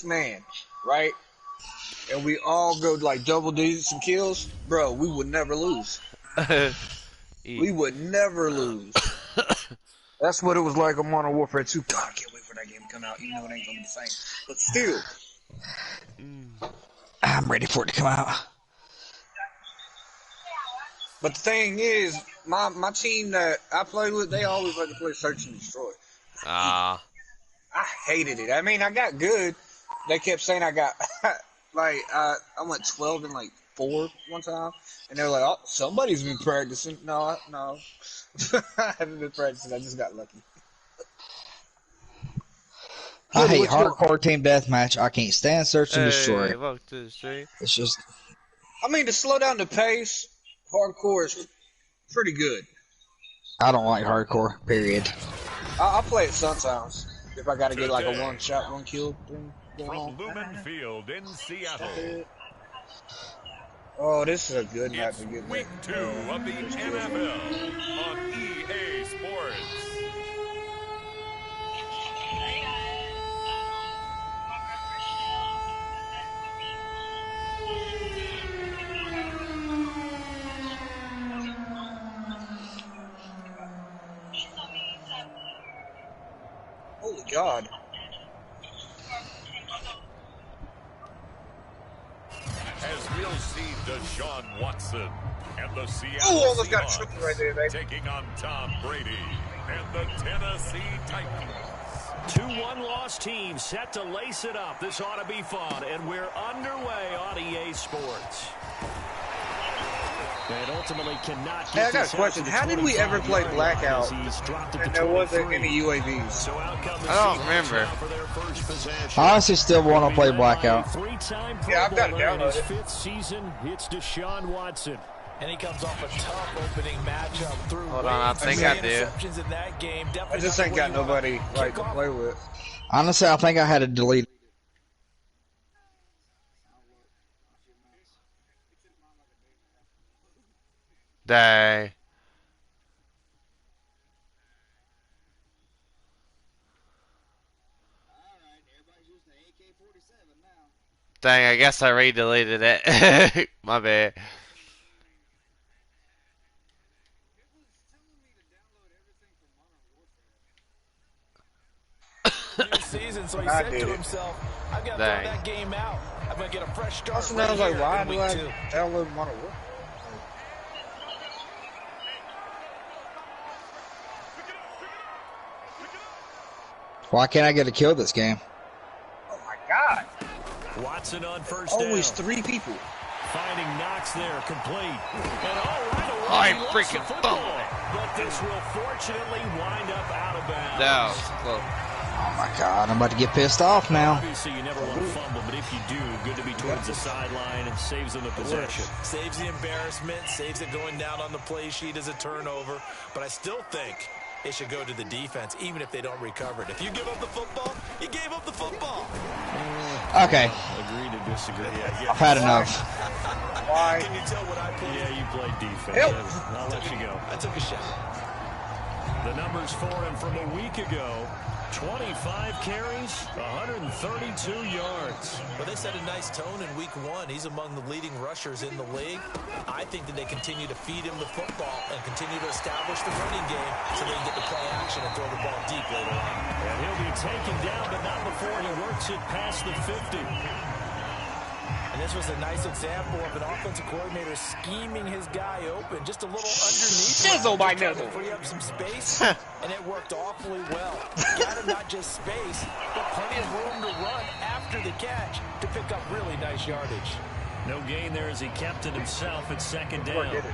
man, right? And we all go like double digits in kills, bro, we would never lose. We would never lose. That's what it was like on Modern Warfare 2. God, I can't wait for that game to come out, even though it ain't gonna be the same. But still. I'm ready for it to come out. But the thing is, my team that I play with, they always like to play Search and Destroy. I hated it. I mean, I got good. They kept saying I got, like, I went 12 and, like, 4 one time. And they were like, oh, somebody's been practicing. No. I haven't been practicing. I just got lucky. I hate hardcore team deathmatch. I can't stand Search and Destroy. Welcome to the stream. It's just... I mean, to slow down the pace, hardcore is pretty good. I don't like hardcore, period. I'll play it sometimes. If I gotta get like a one shot, one kill thing going on. From Lumen Field in Seattle. Oh, this is a good map to get Week 2 of the NFL on EA Sports. Holy God. As we'll see Deshaun Watson and the Seattle almost got Seahawks tripped right there, baby. taking on Tom Brady and the Tennessee Titans. 2-1 loss teams set to lace it up. This ought to be fun, and we're underway on EA Sports. It ultimately cannot Hey, I got a question. How did we ever play Blackout and there wasn't any UAVs? So I don't remember. I honestly still want to play Blackout. Yeah, I've got to download it. Fifth season, it's Deshaun Watson. And he comes off a tough opening matchup through. Hold on, I think I do. In that game. I just ain't got nobody like to play with. Honestly, I think I had to delete. Dang. Dang, I guess I re-deleted it. My bad. New season, so he said to himself, I've got to throw that game out. I'm going to get a fresh start. Also, I was like, why do I download Modern Warfare? Why can't I get a kill this game? Oh my God. Watson on first Always down. 3 people. Finding Knox there, complete. And all right away, I he lost freaking the football. fumbled. But this will fortunately wind up out of bounds. That was close. Oh my God, I'm about to get pissed off now. Obviously, you never want to fumble, but if you do, good to be towards the sideline and saves them the possession. Saves the embarrassment, saves it going down on the play sheet as a turnover. But I still think it should go to the defense, even if they don't recover it. If you give up the football, you gave up the football. Okay. Agree to disagree. I've had enough. Why? Can you tell what I played? Yeah, you played defense. Help. I'll let you go. I took a shot. The numbers for him from a week ago. 25 carries, 132 yards. Well, they set a nice tone in week 1. He's among the leading rushers in the league. I think that they continue to feed him the football and continue to establish the running game so they can get the play action and throw the ball deep later on. And he'll be taken down, but not before he works it past the 50. And this was a nice example of an offensive coordinator scheming his guy open, just a little underneath. Sizzle by to nizzle. free up some space, and it worked awfully well. Got him not just space, but plenty of room to run after the catch to pick up really nice yardage. No gain there as he kept it himself at second down.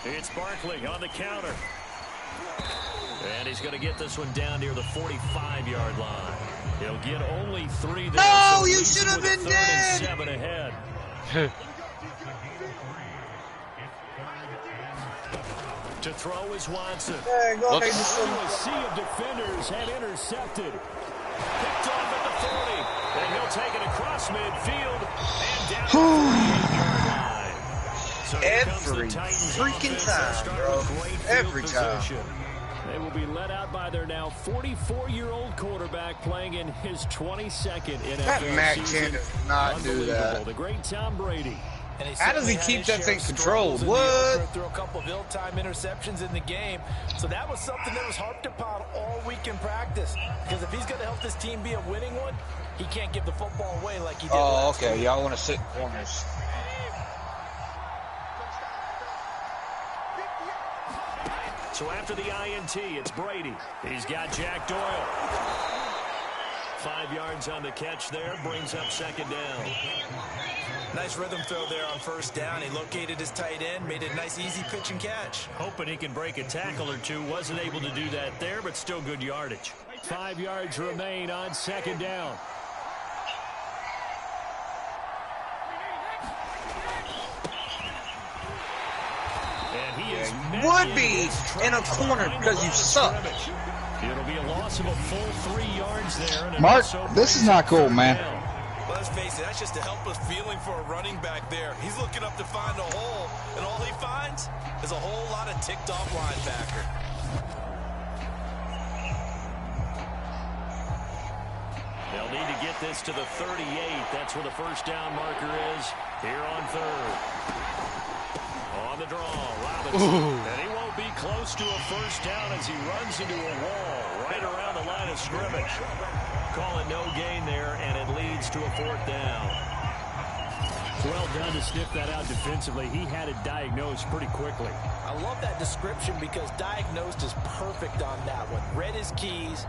It's Barkley on the counter. And he's going to get this one down near the 45-yard line. He'll get only 3 there. No, so you should have been dead. 7 ahead. To throw is Watson. Hey, go ahead. A sea of defenders had intercepted. Picked off at the 40. And he'll take it across midfield and down the 38-yard line. Every freaking time, bro. Every time. They will be led out by their now 44-year-old quarterback playing in his 22nd NFL That Mac 10 season. does not do that. The great Tom Brady. How does he keep that thing controlled? What? Threw a couple of ill-timed interceptions in the game. So that was something that was harped upon all week in practice. Because if he's going to help this team be a winning one, he can't give the football away like he did last okay. week. Y'all want to sit in corners. So after the INT, it's Brady. He's got Jack Doyle. 5 yards on the catch there, brings up second down. Nice rhythm throw there on first down. He located his tight end, made it a nice easy pitch and catch. Hoping he can break a tackle or two. Wasn't able to do that there, but still good yardage. 5 yards remain on second down. And he is Would be in a corner because you suck. It'll be a loss of a full 3 yards there. And Mark, this is not cool, man. Well, let's face it, that's just a helpless feeling for a running back there. He's looking up to find a hole, and all he finds is a whole lot of ticked-off linebacker. They'll need to get this to the 38. That's where the first down marker is here on third. On the draw, Robinson. And he won't be close to a first down as he runs into a wall right around the line of scrimmage. Call it no gain there, and it leads to a fourth down. Well done to sniff that out defensively. He had it diagnosed pretty quickly. I love that description because diagnosed is perfect on that one. Read his keys.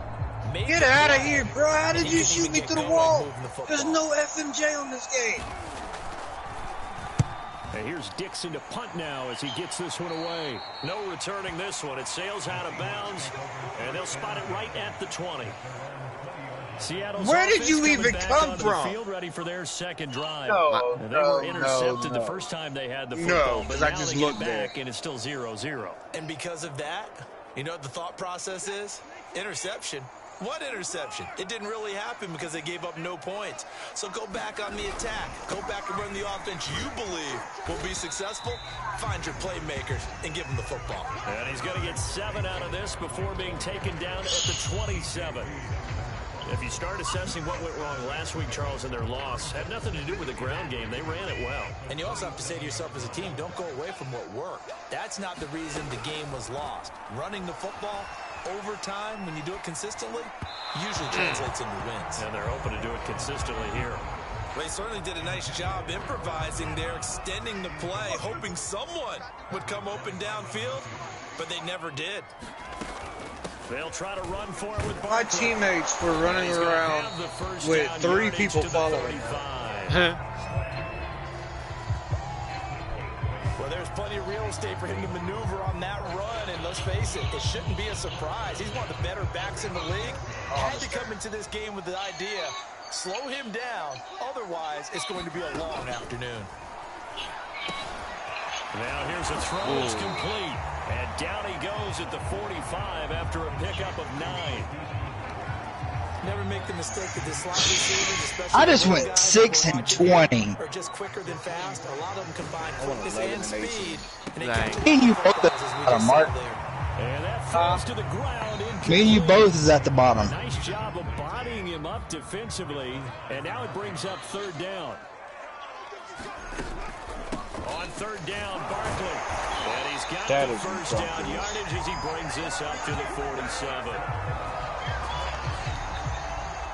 Get out of here, bro. How did you shoot me through the wall? There's no FMJ on this game. And here's Dixon to punt now as he gets this one away. No returning this one. It sails out of bounds, and they'll spot it right at the 20. Seattle's Where did you even come from? Field ready for their second drive. No, they were intercepted the first time they had the football, but I now just they get looked back, there. and it's still 0-0. And because of that, you know what the thought process is? Interception. What interception? It didn't really happen because they gave up no points. So go back on the attack. Go back and run the offense you believe will be successful. Find your playmakers and give them the football. And he's going to get 7 out of this before being taken down at the 27. If you start assessing what went wrong last week, Charles, in their loss, had nothing to do with the ground game. They ran it well. And you also have to say to yourself as a team, don't go away from what worked. That's not the reason the game was lost. Running the football over time, when you do it consistently, usually translates into wins. And they're open to do it consistently here. They certainly did a nice job improvising there, extending the play, hoping someone would come open downfield, but they never did. They'll try to run for it with My teammates were running around with 3 people following. Well, there's plenty of real estate for him to maneuver on that run, and let's face it, it shouldn't be a surprise. He's one of the better backs in the league. Had to come into this game with the idea, slow him down, otherwise it's going to be a long afternoon. Now here's a throw. It's complete. And down he goes at the 45 after a pickup of 9. Never make the mistake of the slot receivers, especially I just went 6 and 20. Or just quicker than fast. A lot of them combine quickness and speed. And Me and you both at the bottom, Mark. And that falls to the ground. Me and you both is at the bottom. Nice job of bodying him up defensively. And now it brings up third down. On third down, Barkley. And he's got the first down yardage as he brings this up to the 47.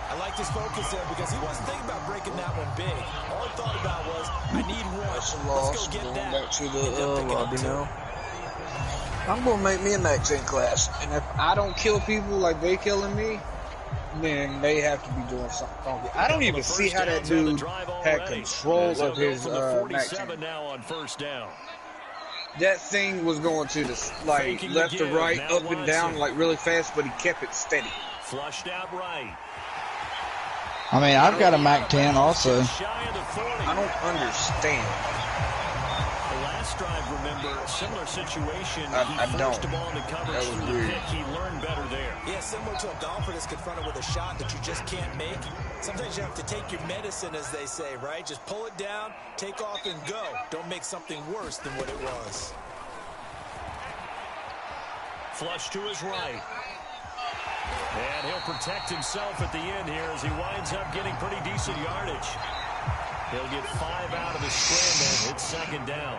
I like his focus there because he wasn't thinking about breaking that one big. All he thought about was, I need one. Let's go get that. Back to the lobby now. I'm going to make me a Mac 10 class. And if I don't kill people like they killing me, then they have to be doing something wrong. I don't even see how that dude had control of his Mac 10. Now on first down. That thing was going to the left to right, up and down like really fast, but he kept it steady. Flushed out right. I mean, I've got a Mac 10 also. I don't understand. The last last drive, remember, similar situation. I He forced the ball into coverage through the pick. He learned better there. Yeah, similar to a golfer that's confronted with a shot that you just can't make. Sometimes you have to take your medicine, as they say, right? Just pull it down, take off, and go. Don't make something worse than what it was. Flush to his right. And he'll protect himself at the end here as he winds up getting pretty decent yardage. He'll get 5 out of the scramble. It's second down.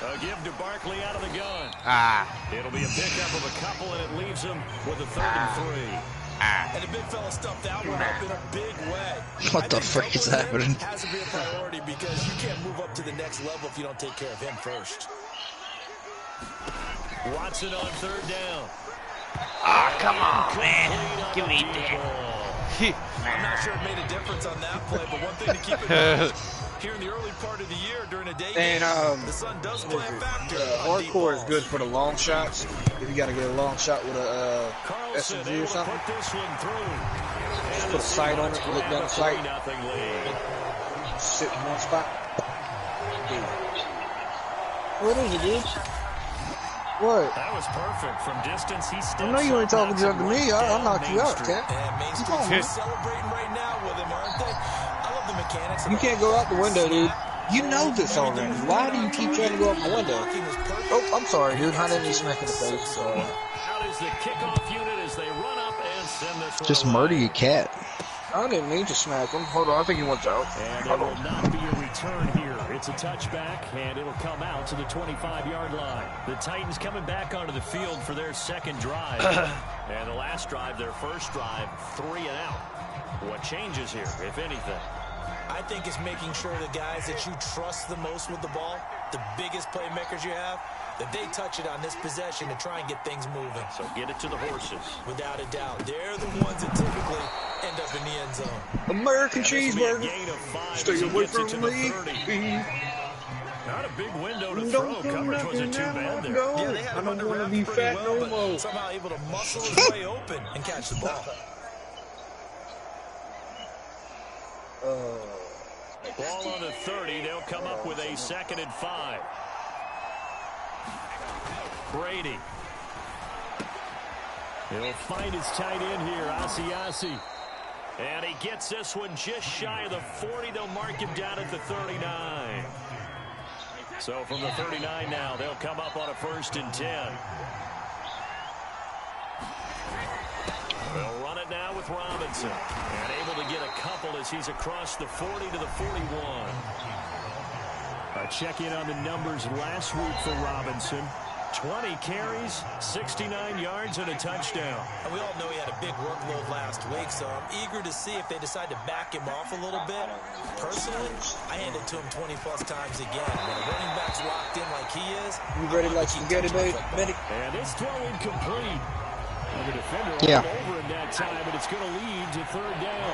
A give to Barkley out of the gun. It'll be a pickup of a couple, and it leaves him with a 3rd and 3. And the big fella stuffed that one up in a big way. What the frick is happening? Has to be a priority because you can't move up to the next level if you don't take care of him first. Watson on 3rd down. Come on, man. Give me that. I'm not sure it made a difference on that play, but one thing to keep in mind here in the early part of the year during a day game, the sun does play a factor. Hardcore is good for the long shots. If you got to get a long shot with a SMG or something, just put a sight on it, look down the sight, sit in one spot. What is it, dude? What? That was perfect. From distance, he steps I know you ain't talking junk to me. I'll knock you out, Cat. And Main Street's celebrating right now with him, aren't they? I love the mechanics. You can't go out the window, dude. You know this already. Why do you keep trying to go out the window? Oh, I'm sorry, dude. I didn't mean smack in the face. Sorry. Out is the kickoff unit as they run up and send this one Just away. murder your cat. I didn't mean to smack him. Hold on, I think he wants out. And it will not be a return here. It's a touchback, and it'll come out to the 25-yard line. The Titans coming back onto the field for their second drive. And the last drive, their first drive, 3 and out. What changes here, if anything? I think it's making sure the guys that you trust the most with the ball, the biggest playmakers you have, that they touch it on this possession to try and get things moving. So get it to the horses. Without a doubt. They're the ones that typically end up in the end zone. American cheeseburger. Stay away from me. Not a big window to throw. Coverage wasn't too bad there. Yeah, they had him under wraps pretty well, but somehow able to muscle his way open and catch the ball. Ball on the 30. They'll come up with a 2nd and 5. Brady. He'll find his tight end here, Asiasi. And he gets this one just shy of the 40. They'll mark him down at the 39. So from the 39 now, they'll come up on a 1st and 10. They'll run it now with Robinson. And able to get a couple as he's across the 40 to the 41. A check-in on the numbers last week for Robinson. 20 carries, 69 yards, and a touchdown. And we all know he had a big workload last week, so I'm eager to see if they decide to back him off a little bit. Personally, I hand it to him 20-plus times again. When a running back's locked in like he is, you ready like spaghetti, baby? And this throw incomplete. And the defender all over him that time, but it's going to lead to 3rd down.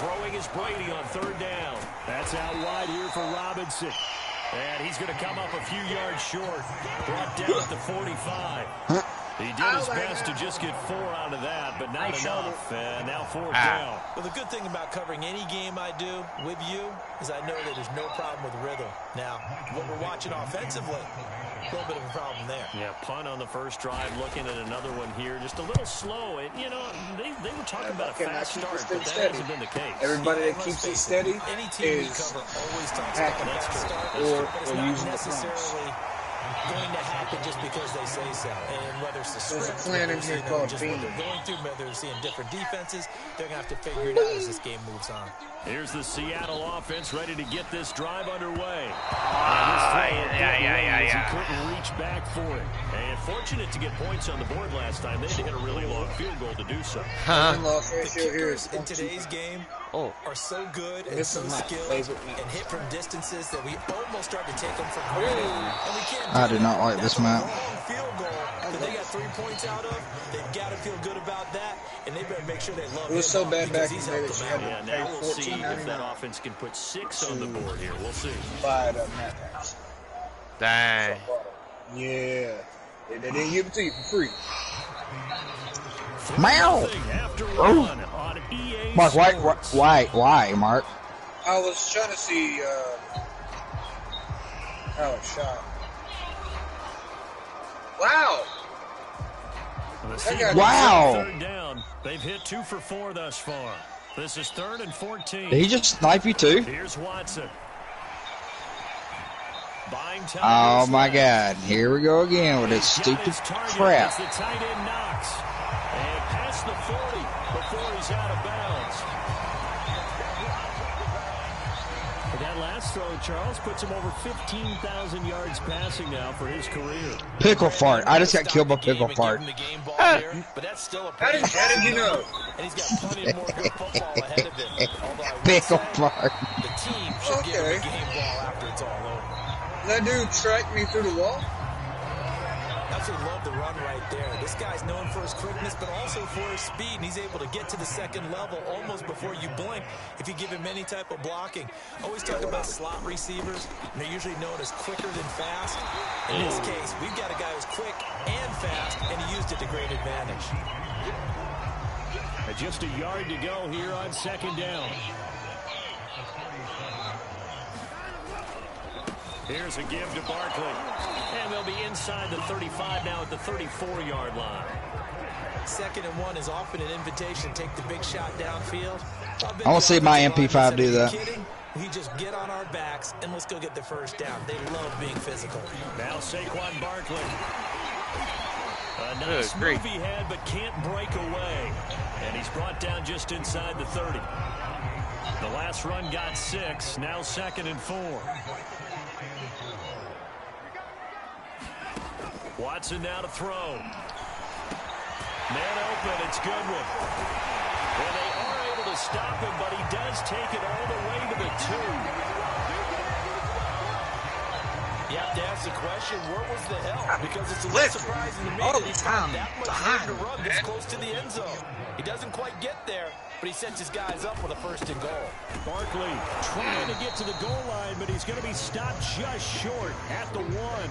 Throwing is Brady on 3rd down. That's out wide here for Robinson. And he's going to come up a few yards short. Brought down at the 45. He did his best to just get 4 out of that, but not enough. And now 4th down. Well, the good thing about covering any game I do with you is I know that there's no problem with rhythm. Now, what we're watching offensively, a little bit of a problem there. Yeah, punt on the first drive, looking at another one here. Just a little slow. And, you know, they were talking about a fast start, but that hasn't been the case. Everybody that keeps it steady any team we is cover always talks about a fast start, but it's not necessarily going to happen just because they say so. And whether it's the script, plan in here called just what they're going through, whether they're seeing different defenses, they're going to have to figure it out as this game moves on. Here's the Seattle offense ready to get this drive underway. He couldn't reach back for it. And fortunate to get points on the board last time. They had to hit a really long field goal to do so. The kickers in today's game are so good and so skilled and hit from distances that we almost start to take them for granted. And we can't I do not like this map. Field goal that they got 3 points out of. They've got to feel good about that, and they better make sure they love it. It was so bad back in the day that that now we'll see if that offense can put 6 on the board here. We'll see. Buy it up, Matt. Dang. Yeah. They didn't give it to you for free. Meow! After one on EA Mark, Sports. why, Mark? I was trying to see how it shot. Wow! Wow! Third down. They've hit 2 for 4 thus far. This is 3rd and 14. Did he just snipe you too? Here's Watson. Buying time. Oh my God! Here we go again with this stupid crap. It's the tight end Knox. And past the 40 before he's out of bounds. But that last throw, Charles, puts him over 15,000 yards passing now for his career. Pickle fart. I just got killed by pickle fart. But that's still a How did you know? And he's got plenty more good football ahead of him. Pickle fart. The team should give him a game ball after it's all over. That dude tracked me through the wall. Absolutely love the run right there. This guy's known for his quickness, but also for his speed, and he's able to get to the second level almost before you blink if you give him any type of blocking. Always talk about slot receivers, and they're usually known as quicker than fast. In this case, we've got a guy who's quick and fast, and he used it to great advantage. Just a yard to go here on 2nd down. Here's a give to Barkley. And they'll be inside the 35 now at the 34-yard line. 2nd and 1 is often an invitation. Take the big shot downfield. I want to see my MP5 do that. We just get on our backs and let's go get the first down. They love being physical. Now Saquon Barkley. A nice move he had, but can't break away. And he's brought down just inside the 30. The last run got 6. Now 2nd and 4. Watson now to throw. Man open, it's Goodwin. Well, they are able to stop him, but he does take it all the way to the 2. You have to ask the question, where was the help? Because it's a little surprising to me that he's got that much time to run this close to the end zone. He doesn't quite get there, but he sets his guys up with a 1st and goal. Barkley trying to get to the goal line, but he's going to be stopped just short at the 1.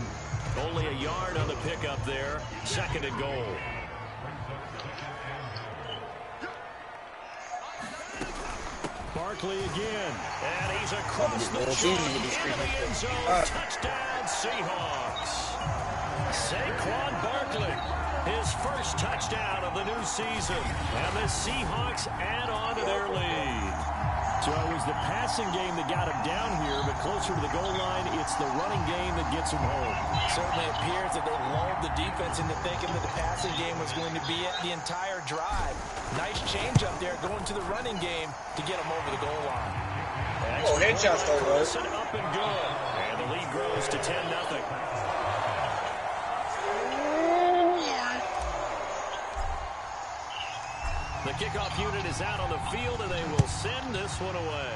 Only a yard on the pickup there. 2nd and goal. Barkley again. And he's across the chalk into the end zone. Touchdown, Seahawks. Saquon Barkley, his first touchdown of the new season. And the Seahawks add on to their lead. So it was the passing game that got him down here, but closer to the goal line, it's the running game that gets him home. Certainly appears that they lulled the defense into thinking that the passing game was going to be it the entire drive. Nice change up there going to the running game to get him over the goal line. Oh, headshot start, right? Up and good. And the lead grows to 10-0. The kickoff unit is out on the field, and they will send this one away.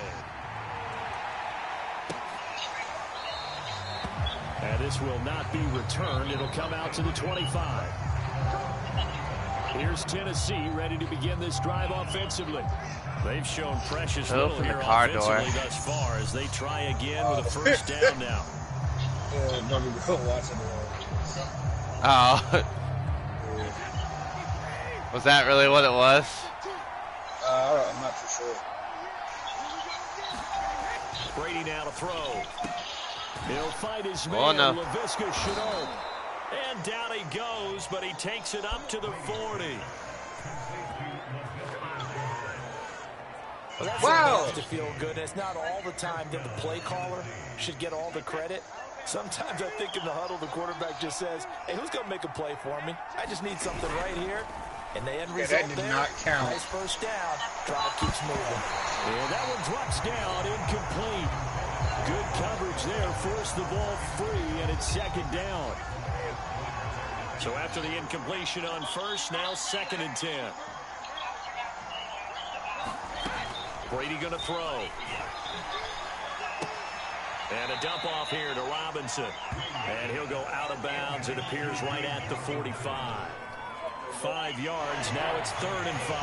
And this will not be returned. It'll come out to the 25. Here's Tennessee ready to begin this drive offensively. They've shown precious little here offensively thus far as they try again with a 1st down now. Oh. Was that really what it was? I'm not too sure. Brady now to throw. He'll fight his man, Laviska Shenault. And down he goes, but he takes it up to the 40. Well, that's to feel good. It's not all the time that the play caller should get all the credit. Sometimes I think in the huddle, the quarterback just says, hey, who's going to make a play for me? I just need something right here. And the end result that did not count. Nice 1st down. Drive keeps moving. And that one drops down, incomplete. Good coverage there. Forced the ball free, and it's 2nd down. So after the incompletion on 1st, now 2nd and 10. Brady going to throw. And a dump off here to Robinson. And he'll go out of bounds. It appears right at the 45. 5 yards. Now it's 3rd and 5.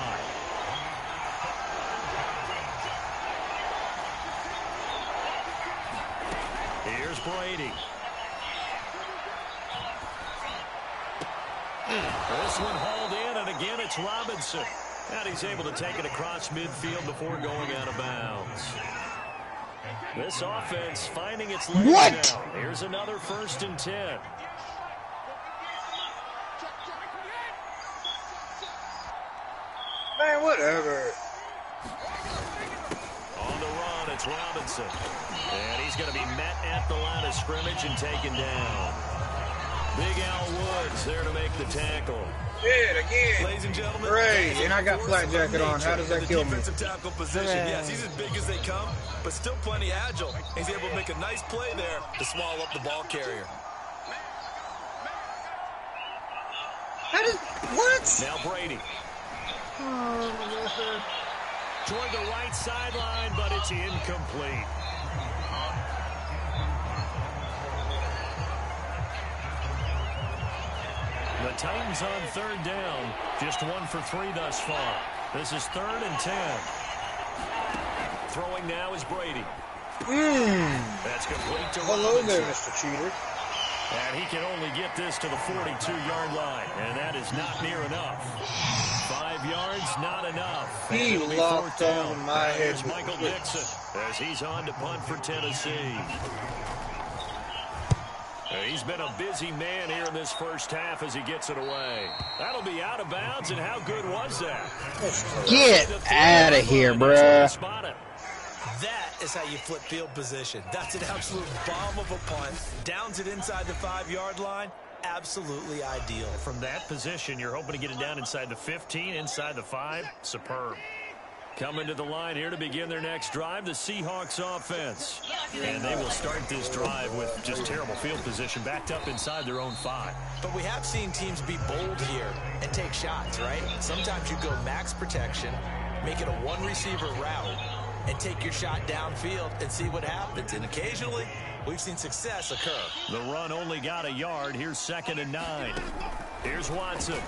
Here's Brady. This one hauled in, and again it's Robinson. And he's able to take it across midfield before going out of bounds. This offense finding its legs now. Here's another 1st and 10. Man, whatever. On the run, it's Robinson. And he's going to be met at the line of scrimmage and taken down. Big Al Woods there to make the tackle. Shit, again. Ladies and gentlemen, great. And I got flat jacket on. How does that kill me? Defensive tackle position. Yes, he's as big as they come, but still plenty agile. He's able to make a nice play there to swallow up the ball carrier. How did, what? Now Brady. Toward the right sideline, but it's incomplete. The Titans on 3rd down. Just 1 for 3 thus far. This is 3rd and 10. Throwing now is Brady. That's complete to Hello Robinson. there, Mr. Cheater. And he can only get this to the 42-yard line, and that is not near enough. 5 yards, not enough. He locked on my head. Here's Michael Dixon as he's on to punt for Tennessee. He's been a busy man here in this first half as he gets it away. That'll be out of bounds, and how good was that? Get out of here, bruh. That is how you flip field position. That's an absolute bomb of a punt. Downs it inside the 5-yard line. Absolutely ideal. From that position, you're hoping to get it down inside the 15, inside the 5. Superb. Coming to the line here to begin their next drive, the Seahawks offense. And they will start this drive with just terrible field position, backed up inside their own 5. But we have seen teams be bold here and take shots, right? Sometimes you go max protection, make it a 1-receiver route, and take your shot downfield and see what happens. And occasionally, we've seen success occur. The run only got a yard. Here's 2nd and 9. Here's Watson.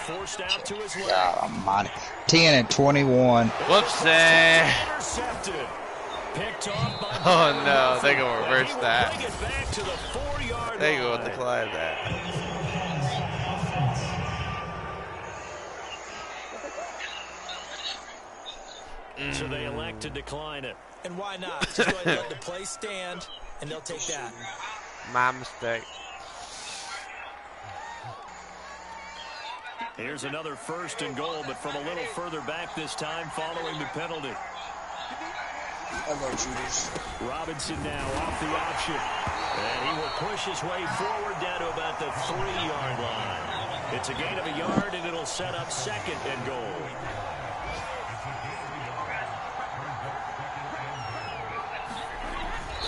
Forced out to his left. God almighty. 10 and 21. Whoopsie. Intercepted. Picked off by Oh no, they're going to reverse that. Bring it back to the 4-yard They go line. with the decline that. So they elect to decline it. And why not? Just go ahead and let the play stand, and they'll take that. My mistake. Here's another 1st and goal, but from a little further back this time following the penalty. Robinson now off the option. And he will push his way forward down to about the 3-yard line. It's a gain of a yard, and it'll set up 2nd and goal.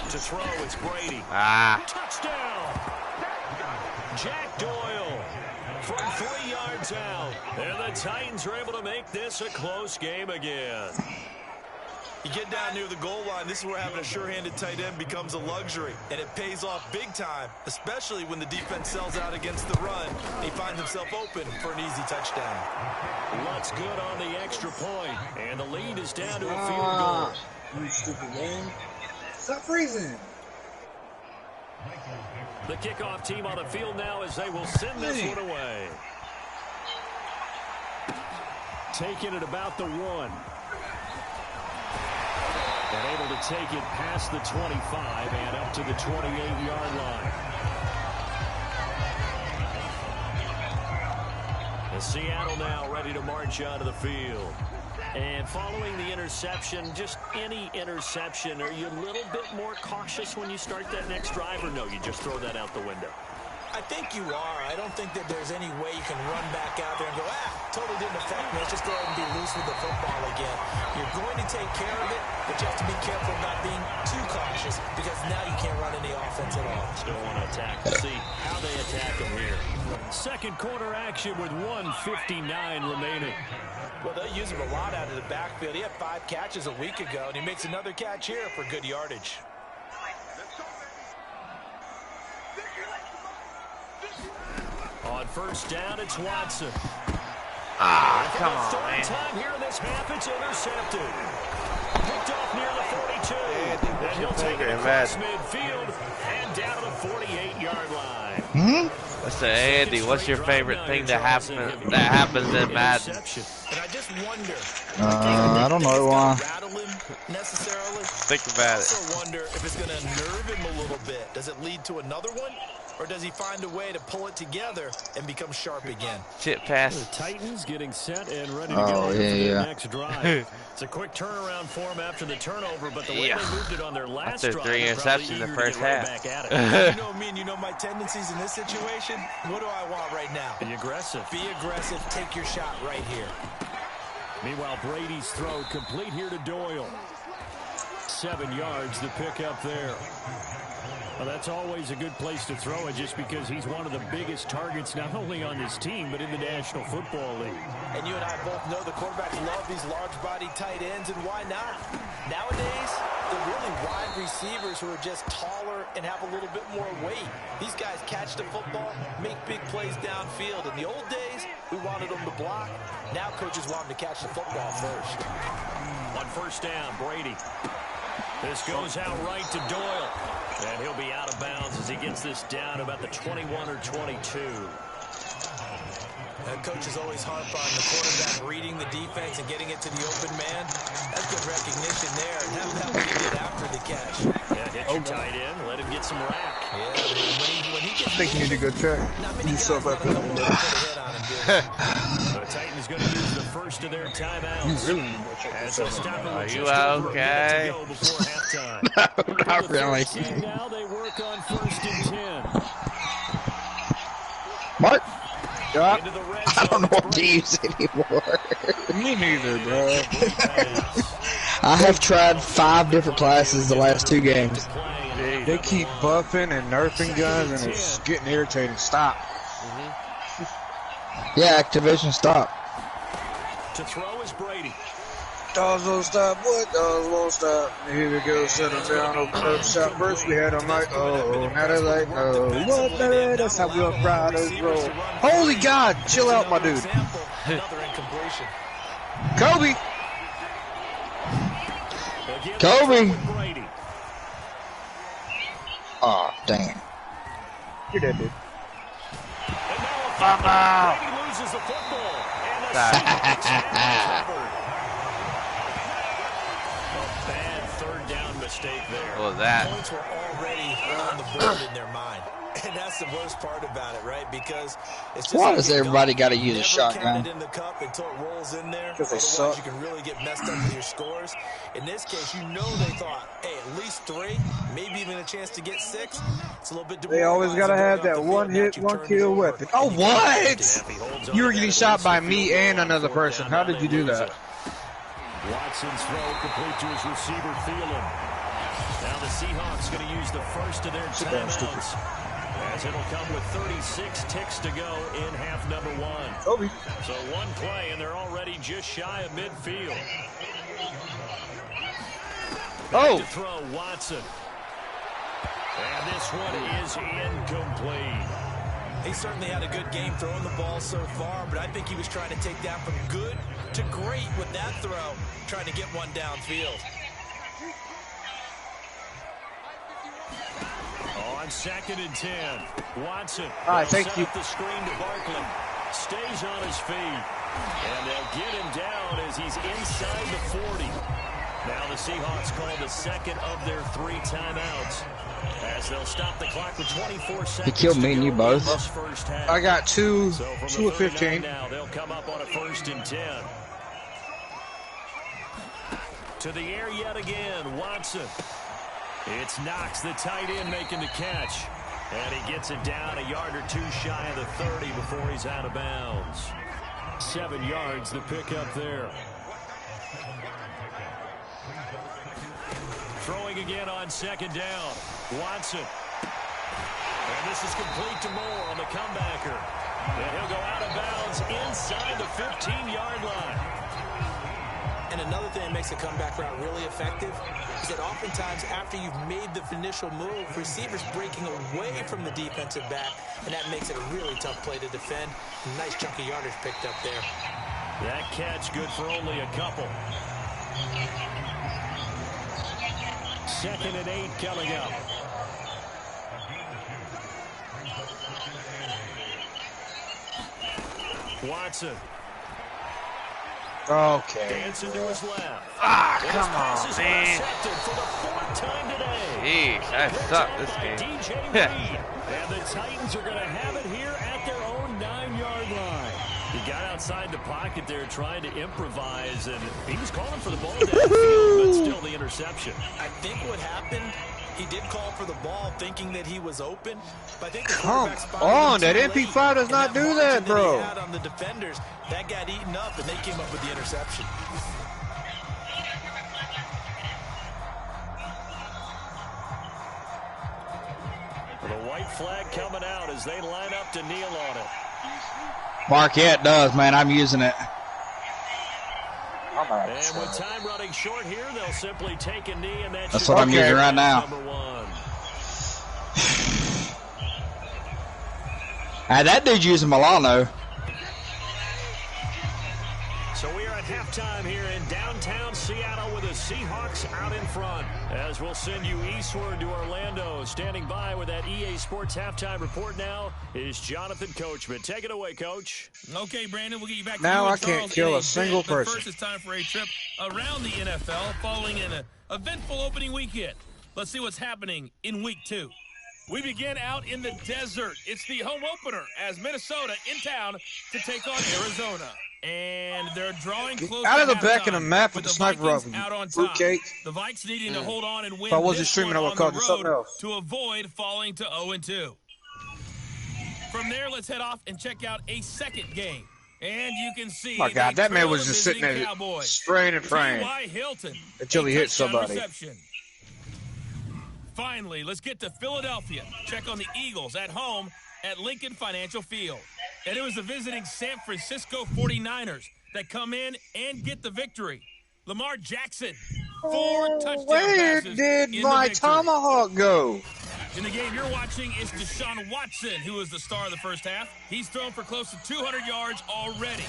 To throw, it's Brady. Touchdown! Jack Doyle from 3 yards out. And the Titans are able to make this a close game again. You get down near the goal line, this is where having a sure-handed tight end becomes a luxury, and it pays off big time, especially when the defense sells out against the run. He finds himself open for an easy touchdown. What's good on the extra point, and the lead is down to a field goal. You stupid man. Stop freezing. The kickoff team on the field now as they will send this one away. Taking it about the 1. And able to take it past the 25 and up to the 28-yard line. And Seattle now ready to march out of the field. And following the interception, just any interception, are you a little bit more cautious when you start that next drive, or no, you just throw that out the window? I think you are. I don't think that there's any way you can run back out there and go, totally didn't affect me. Let's just go ahead and be loose with the football again. You're going to take care of it, but you have to be careful about being too cautious because now you can't run any offense at all. Still want to attack to see how they attack them here. Second quarter action with 1:59 remaining. Well, they'll use him a lot out of the backfield. He had 5 catches a week ago, and he makes another catch here for good yardage. On first down, it's Watson. Come on, Third man. time here in this half, it's intercepted. Picked off near the 42. And he'll take it across midfield and down to the 48-yard line. So Andy, what's your favorite thing that happens in Madden? And I just wonder. I don't know why. Necessarily. Think about it. I also wonder if it's going to nerve him a little bit. Does it lead to another one? Or does he find a way to pull it together and become sharp again? Chip pass. The Titans getting set and ready to go for their next drive. It's a quick turnaround for him after the turnover, but the way they moved it on their last drive, 3 interceptions in the first half. You know me and you know my tendencies in this situation. What do I want right now? Be aggressive. Be aggressive. Take your shot right here. Meanwhile, Brady's throw complete here to Doyle. 7 yards, the pickup there. Well, that's always a good place to throw it just because he's one of the biggest targets not only on this team but in the National Football League. And you and I both know the quarterbacks love these large-body tight ends, and why not? Nowadays, they're really wide receivers who are just taller and have a little bit more weight. These guys catch the football, make big plays downfield. In the old days, we wanted them to block. Now coaches want them to catch the football first. On first down, Brady. This goes out right to Doyle. And he'll be out of bounds as he gets this down about the 21 or 22. Coaches always harp on the quarterback reading the defense and getting it to the open man. That's good recognition there. And how about what he did after the catch? Yeah, hit your tight end. Let him get some rack. Yeah, when he gets... I think you need to go check yourself up. The Titans going to use the first of their timeouts. You really need to go check yourself up. Are you okay? No, not really. Now they work on first and 10. What? Into the red I don't know what to use anymore. Me neither, bro. I have tried 5 different classes the last 2 games. They keep buffing and nerfing guns, and it's getting irritating. Stop. Yeah, Activision, stop. To throw is Brady. Dogs won't stop. What? Dogs won't stop. Here we go. Settle down. Open shot. First we had them like, oh. Now they're like, oh. What? That's how we on Fridays roll. Holy God. Chill out, my dude. Another incompletion. Kobe. Kobe. Oh, dang. You're dead, dude. Brady loses the football. And bad third down mistake there. What was that? Points were already on the board in their mind. And that's the worst part about it, right? Because it's just Why does everybody got to use a never shotgun? count it in the cup until it rolls in there. Because they Otherwise, suck. you can really get messed up with your scores. In this case, you know they thought, hey, at least 3, maybe even a chance to get 6. It's a little bit. They always got to have that one hit, one kill weapon. Oh, what? You were getting shot by me and another person. How did you do that? Watson's throw complete to his receiver, Thielen. Now the Seahawks going to use the first of their timeouts. As it'll come with 36 ticks to go in half number 1. Kobe. So one play, and they're already just shy of midfield. Oh! To throw Watson. And this one is incomplete. He certainly had a good game throwing the ball so far, but I think he was trying to take that from good to great with that throw, trying to get one downfield. On 2nd and 10, Watson. All right, thank you. The screen to Barkley. Stays on his feet. And they'll get him down as he's inside the 40. Now the Seahawks call the second of their 3 timeouts. As they'll stop the clock with 24 seconds. He killed me and you both. I got 2 of 15. Now they'll come up on a 1st and 10. To the air yet again, Watson. It's Knox, the tight end, making the catch. And he gets it down a yard or 2 shy of the 30 before he's out of bounds. 7 yards, the pickup there. Throwing again on 2nd down. Watson. And this is complete to Moore on the comebacker. And he'll go out of bounds inside the 15-yard line. And another thing that makes a comeback route really effective is that oftentimes after you've made the initial move, receivers breaking away from the defensive back, and that makes it a really tough play to defend. Nice chunk of yardage picked up there. That catch good for only a couple. 2nd and 8 coming up. Watson. Okay. Dancing to his left. Come on, man. For the 4th time today. Jeez, that sucked this game. DJ Reed. And the Titans are going to have it here at their own 9-yard line. He got outside the pocket there trying to improvise, and he was calling for the ball downfield, but still the interception. I think what happened, he did call for the ball thinking that he was open. But I think the Come quarterback on, spotted that him too MP5 late, does not and do that, margin bro. he had on the defenders, that got eaten up, and they came up with the interception. The white flag coming out as they line up to kneel on it. Mark, yeah, it does, man. I'm using it. And with time running short here, they'll simply take a knee, and that's what I'm using right now. Number 1. That dude's using Milano. So we are at halftime here in downtown Seattle with the Seahawks out in front. As we'll send you eastward to Orlando. Standing by with that EA Sports halftime report now is Jonathan Coachman. Take it away, Coach. Okay, Brandon, we'll get you back to Now you I and can't Charles kill in a single bit, but person. First, it's time for a trip around the NFL following an eventful opening weekend. Let's see what's happening in Week 2. We begin out in the desert. It's the home opener as Minnesota in town to take on Arizona. And they're drawing close out of to the back of the halftime map with with the sniper Vikings rifle, out on top. fruitcake. The Vikes needing to hold on and win If I wasn't this streaming, one I would on call the it something road else. to avoid falling to 0-2. From there, let's head off and check out a second game. And you can see My God, that man trail was the just sitting visiting there Cowboys. spraying and praying T.Y. Hilton, until he a hit touchdown somebody. reception. Finally, let's get to Philadelphia. Check on the Eagles at home at Lincoln Financial Field. And it was the visiting San Francisco 49ers that come in and get the victory. Lamar Jackson, 4 touchdown Where passes did in my the victory. tomahawk go? In the game you're watching is Deshaun Watson, who is the star of the first half. He's thrown for close to 200 yards already,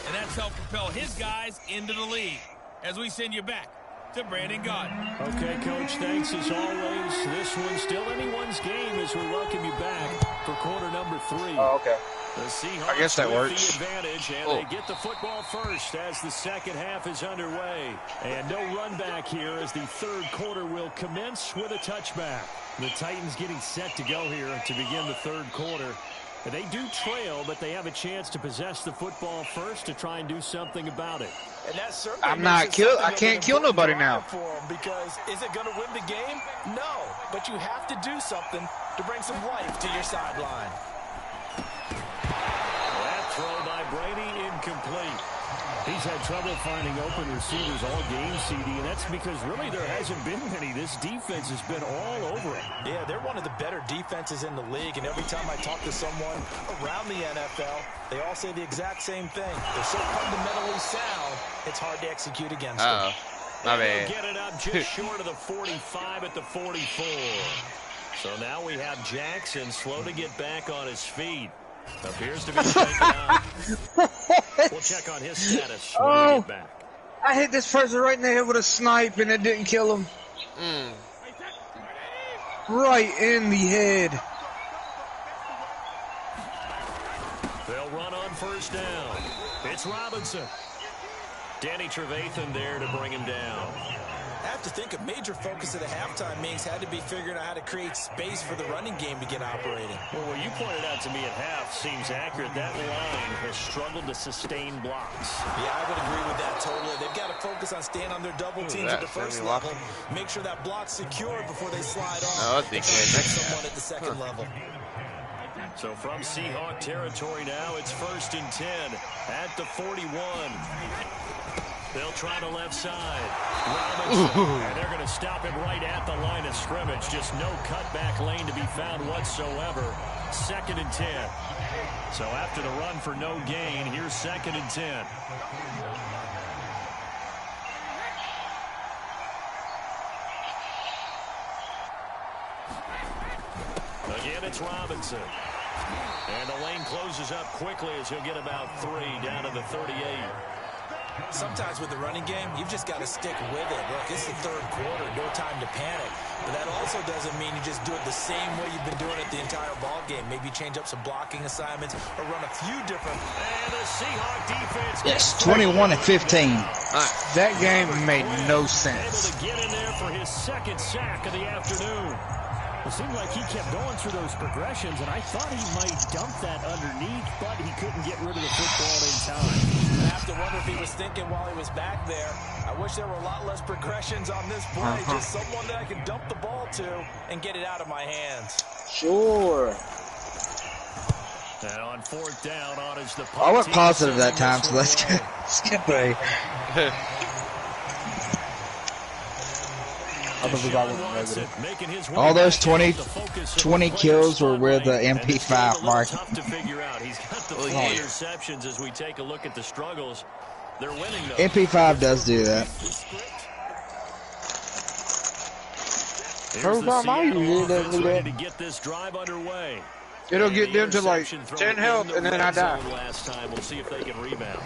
and that's helped propel his guys into the lead. As we send you back to Brandon Gaudin. Okay, Coach, thanks as always. This one's still anyone's game as we welcome you back for quarter number 3. Oh, okay. The Seahawks I guess that with works. the advantage, and they get the football first as the second half is underway. And no run back here as the third quarter will commence with a touchback. The Titans getting set to go here to begin the third quarter. And they do trail, but they have a chance to possess the football first to try and do something about it. And that certainly I'm not kill. I can't kill nobody now. For him because is it going to win the game? No, but you have to do something to bring some life to your sideline. That throw by Brady incomplete. He's had trouble finding open receivers all game, CD, and that's because really there hasn't been many. This defense has been all over him. Yeah, they're one of the better defenses in the league, and every time I talk to someone around the NFL, they all say the exact same thing. They're so fundamentally sound, it's hard to execute against them. My bad. Get it up just short of the 45 at the 44. So now we have Jackson slow to get back on his feet. Appears to be taken out. We'll check on his status when we get back. I hit this person right in the head with a snipe and it didn't kill him. Right in the head. They'll run on first down. It's Robinson. Danny Trevathan there to bring him down. I have to think a major focus of the halftime meetings had to be figuring out how to create space for the running game to get operating. Well, what you pointed out to me at half seems accurate. That line has struggled to sustain blocks. Yeah, I would agree with that totally. They've got to focus on staying on their double teams at the first level. Make sure that block's secured before they slide on. Someone at the second level. So from Seahawk territory now, it's 1st and 10 at the 41. They'll try the left side. Robinson, and they're going to stop him right at the line of scrimmage. Just no cutback lane to be found whatsoever. 2nd and 10. So after the run for no gain, here's 2nd and 10. Again, it's Robinson. And the lane closes up quickly as he'll get about 3 down to the 38. Sometimes with the running game, you've just got to stick with it. Look, it's the third quarter, no time to panic. But that also doesn't mean you just do it the same way you've been doing it the entire ball game. Maybe change up some blocking assignments or run a few different. And the Seahawk defense. Yes, 21-15. That game made no sense. Able to get in there for his second sack of the afternoon. It seemed like he kept going through those progressions, and I thought he might dump that underneath, but he couldn't get rid of the football in time. I have to wonder if he was thinking while he was back there, I wish there were a lot less progressions on this play. Just someone that I can dump the ball to and get it out of my hands. Sure. And on fourth down, on is the I went positive that time, so let's get ready. I believe I went negative. All those 20 kills were with the MP5 mark. Tough to figure out. He's got the four interceptions as we take a look at the struggles. They're winning though. MP5 does do that. To get this drive underway. It'll get them to like 10 health, and then I die. Last time, we'll see if they can rebound.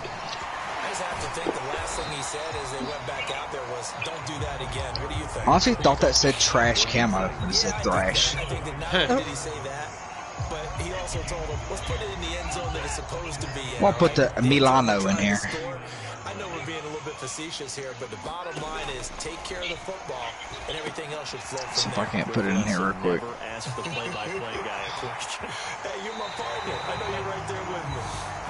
I just have to think the last thing he said as they went back out there was, "Don't do that again." What do you think? Honestly, thought that said trash camo when he said thrash. I think that not only did he say that, but he also told him, "Let's put it in the end zone that it's supposed to be in." We'll put the Milano in here. I know we're being a little bit facetious here, but the bottom line is take care of the football, and everything else should flow See from if there. I can't put it in here real quick. Never ask the play-by-play guy a question. Hey, you're my partner. I know you're right there with me.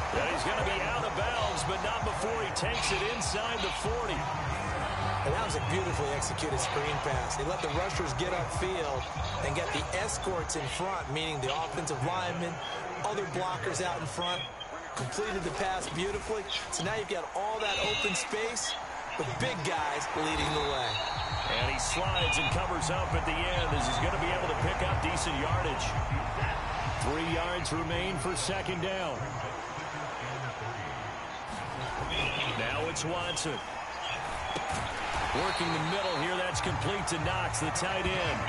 And he's going to be out of bounds, but not before he takes it inside the 40. And that was a beautifully executed screen pass. They let the rushers get upfield and get the escorts in front, meaning the offensive linemen, other blockers out in front. Completed the pass beautifully. So now you've got all that open space with big guys leading the way. And he slides and covers up at the end as he's going to be able to pick up decent yardage. 3 yards remain for second down. Now it's Watson. Working the middle here. That's complete to Knox, the tight end.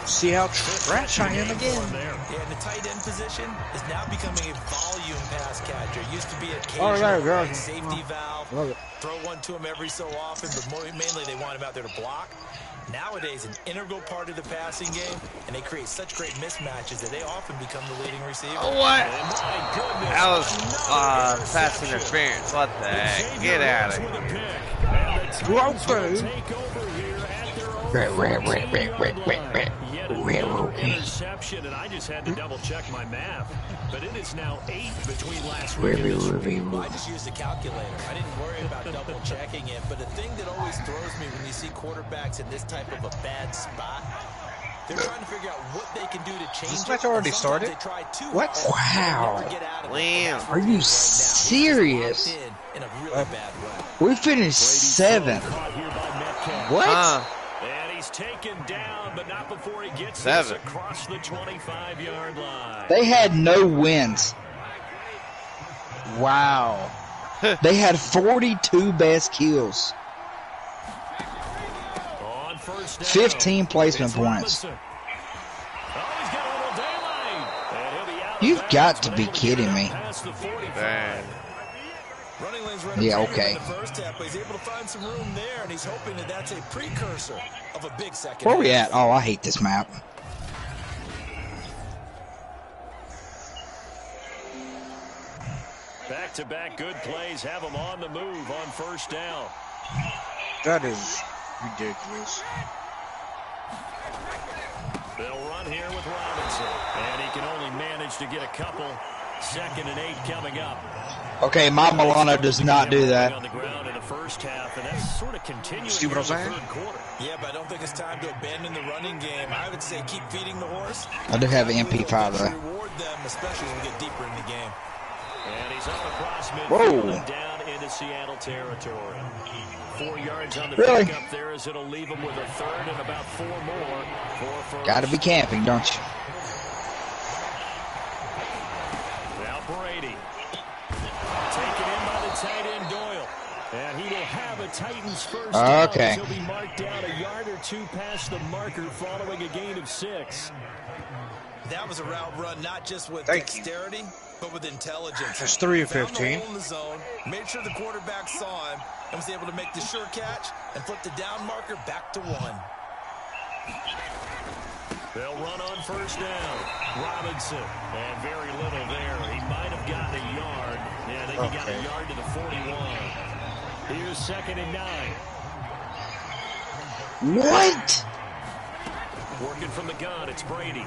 See how trash I am again. Yeah, and the tight end position is now becoming a volume pass catcher. It used to be occasional safety valve. Throw one to him every so often, but mainly they want him out there to block. Nowadays, an integral part of the passing game, and they create such great mismatches that they often become the leading receiver. What? That was pass interference. What the heck? Get out of here. Interception, and I just had to double check my math. But it is now 8 between last week and this week. I just used a calculator. I didn't worry about double checking it. But the thing that always throws me when you see quarterbacks in this type of a bad spot, they're trying to figure out what they can do to change. This match already started? What? Wow. Wow. Are you serious? In a really bad way. We finished 7. What? And he's taken down, but not before he gets 7 across the 25-yard line. They had no wins. Wow. They had 42 best kills. On first down, 15 placement points. You've got to be kidding me. Dang. Yeah, okay. First half, but he's able to find some room there, and he's hoping that that's a precursor of a big second. Where we at? Oh, I hate this map. Back-to-back good plays have him on the move on first down. That is ridiculous. They'll run here with Robinson, and he can only manage to get a couple. 2nd and 8 coming up. Okay, my Milano does not do that. On the ground in the first half, and that's sort of continuing. See what I'm saying? Third quarter. Yeah, but I don't think it's time to abandon the running game. I would say keep feeding the horse. I do have an MP5 though. Reward them, especially as we get deeper in the game. And he's up across midfield and down into Seattle territory. 4 yards on the pickup there as it'll leave him with a third and about 4 more. Gotta be camping, don't you? Now Brady. Taken in by the tight end Doyle. And he will have a Titans first down. Okay. He'll be marked down a yard or 2 past the marker following a gain of 6. That was a route run, not just with dexterity, But with intelligence, it's 3 of found 15. the hole in the zone, made sure the quarterback saw him, and was able to make the sure catch and flip the down marker back to 1. They'll run on first down. Robinson, and very little there. He might have gotten a yard. Yeah, I think he got a yard to the 41. Here's 2nd and 9. What? Working from the gun, it's Brady.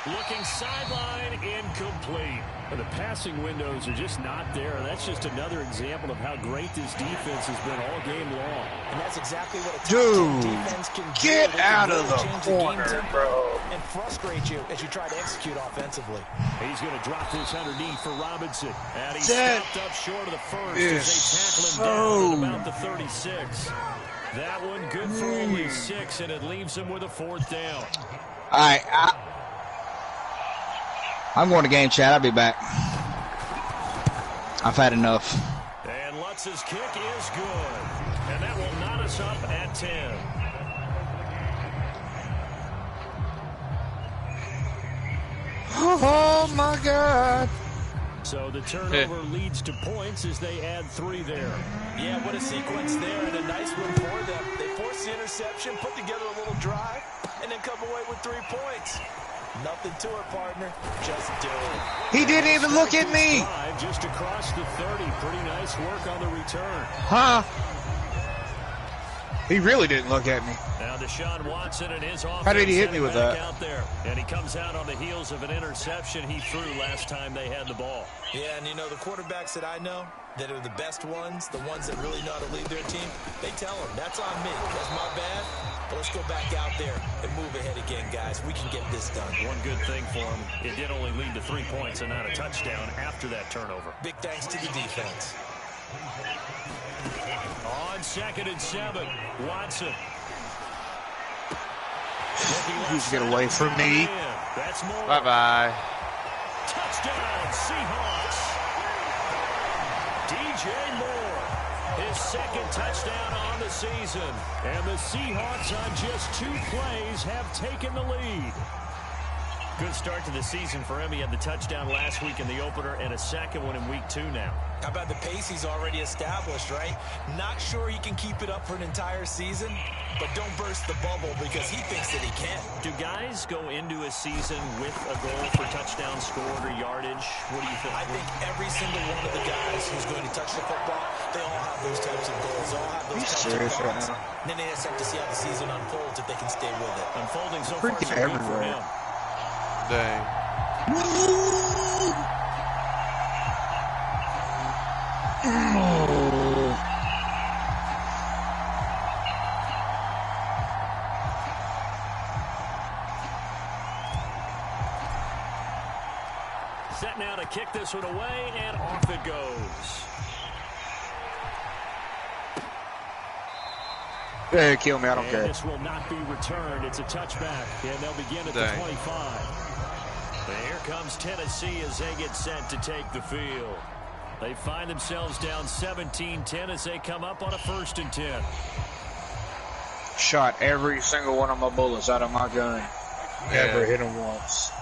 Looking sideline, incomplete. The passing windows are just not there. That's just another example of how great this defense has been all game long. And that's exactly what a Dude, defense can do. get out of the corner, bro. And frustrate you as you try to execute offensively. He's going to drop this underneath for Robinson. And he That stopped up short of the first is as they tackle him down at about the 36. That one good for only 6, and it leaves him with a 4th down. All right, I'm going to game chat. I'll be back. I've had enough. And Lutz's kick is good. And that will knot us up at 10. Oh, my God. So the turnover leads to points as they add 3 there. Yeah, what a sequence there, and a nice one for them. They force the interception, put together a little drive, and then come away with 3 points. Nothing to it, partner. Just do it. He didn't even look at me. Just across the 30. Pretty nice work on the return. Huh? He really didn't look at me. Now Deshaun Watson and his offense. How did he hit me with that? Out there. And he comes out on the heels of an interception he threw last time they had the ball. Yeah, and you know, the quarterbacks that I know that are the best ones, the ones that really know how to lead their team, they tell them, that's on me. That's my bad. But let's go back out there and move ahead again, guys. We can get this done. One good thing for him, it did only lead to 3 points and not a touchdown after that turnover. Big thanks to the defense. On 2nd and 7, Watson. He's get away from me. That's more. Bye-bye. Touchdown, Seahawks. DJ Moore, his 2nd touchdown on the season. And the Seahawks on just 2 plays have taken the lead. Good start to the season for him. He had the touchdown last week in the opener and a 2nd one in week 2 now. How about the pace he's already established, right? Not sure he can keep it up for an entire season, but don't burst the bubble because he thinks that he can. Do guys go into a season with a goal for touchdown scored or yardage? What do you think? I think every single one of the guys who's going to touch the football, they all have those types of goals. They all have those types of thoughts. And then they just have to see how the season unfolds if they can stay with it. Unfolding so far so good for him. Dang. Set now to kick this one away, and off it goes. Hey, kill me, I don't care. This will not be returned. It's a touchback, and they'll begin at the 25. And here comes Tennessee as they get set to take the field. They find themselves down 17-10 as they come up on a 1st and 10. Shot every single one of my bullets out of my gun. Never hit him once.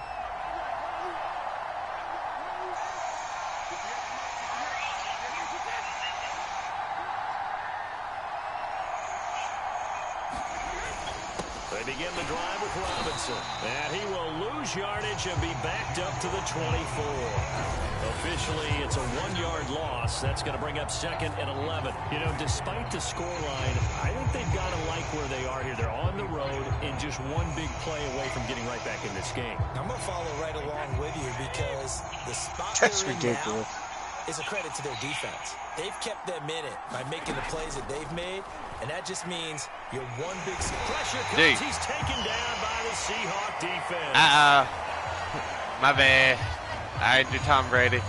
They begin the drive with Robinson. And he will lose yardage and be backed up to the 24. Officially, it's a 1-yard loss. That's going to bring up 2nd and 11. You know, despite the scoreline, I think they've got to like where they are here. They're on the road and just one big play away from getting right back in this game. I'm going to follow right along with you because the spot That's they're in ridiculous. now is a credit to their defense. They've kept them in it by making the plays that they've made, and that just means you're one big pressure comes. Dude. He's taken down by the Seahawk defense. My bad. I do Tom Brady.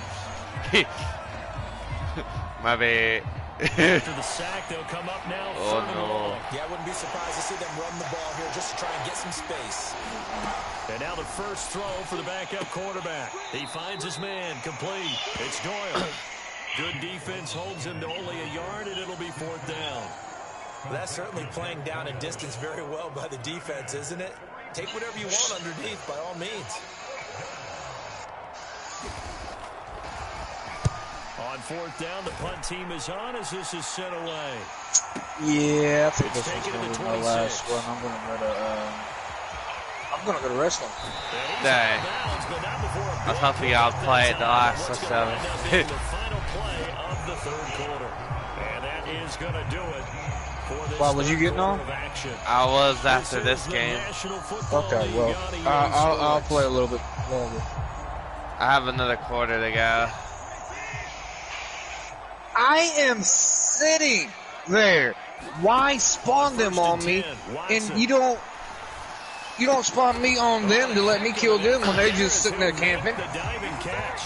My bad. After the sack, they'll come up now. Oh, 3rd and no. long. Yeah, I wouldn't be surprised to see them run the ball here just to try and get some space. And now the first throw for the backup quarterback. He finds his man, complete. It's Doyle. Good defense holds him to only a yard, and it'll be 4th down. Well, that's certainly playing down a distance very well by the defense, isn't it? Take whatever you want underneath, by all means. On fourth down, the punt team is on as this is sent away. Yeah, I think this is going to be my last one. I'm going to go to wrestling. Dang. I thought we outplayed the last 7. The final play of the third quarter. And that is going to do it. Why, was you getting on? I was after this game. Okay, well, I'll play a little bit longer. I have another quarter to go. I am sitting there. Why spawn them on me? And you don't spawn me on them to let me kill them when they're just sitting there camping. The diving catch.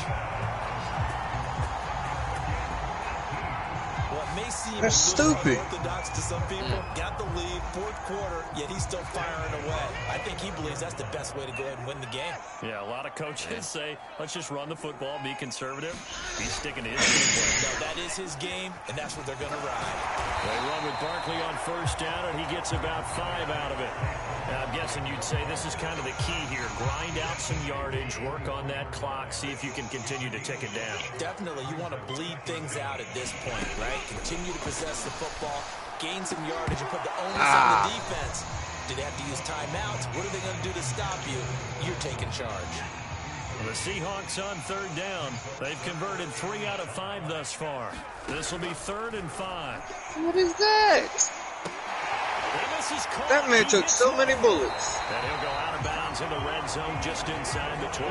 That's stupid. Orthodox to some people. Got the lead, fourth quarter, yet he's still firing away. I think he believes that's the best way to go ahead and win the game. Yeah, a lot of coaches say, let's just run the football, be conservative. He's sticking to his game plan. No, that is his game, and that's what they're going to ride. They run with Barkley on first down, and he gets about 5 out of it. Now, I'm guessing you'd say this is kind of the key here. Grind out some yardage, work on that clock, see if you can continue to tick it down. Definitely, you want to bleed things out at this point, right? Continue to possess the football, gain some yardage, and put the onus on the defense. Do they have to use timeouts? What are they going to do to stop you? You're taking charge. The Seahawks on third down. They've converted 3 out of 5 thus far. This will be 3rd and 5. What is that? That man took so many bullets. And he'll go out of bounds in the red zone just inside the 20.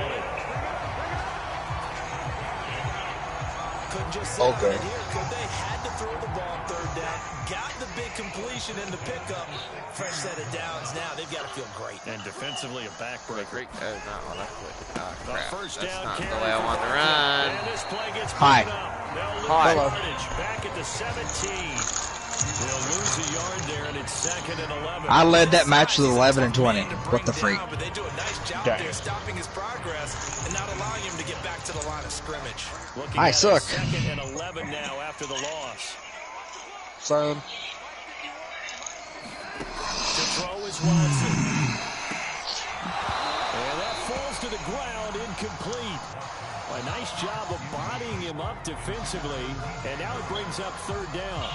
Couldn't just sit on it here, could they? Had to throw the ball third down. Got the big completion in the pickup. Fresh set of downs now. They've got to feel great. And defensively, a backbreaker. That is not what I put. Oh, crap. First That's down not the carry way I want to run. And this play gets Hi. Hi. Back at the 17. They'll lose a yard there, and it's 2nd and 11. I led that match with 11 and 20. What the freak? But they do a nice job there stopping his progress and not allowing him to get back to the line of scrimmage. I suck. 2nd and 11 now after the loss. Son. To throw is Watson. And that falls to the ground, incomplete. A nice job of bodying him up defensively, and now it brings up 3rd down.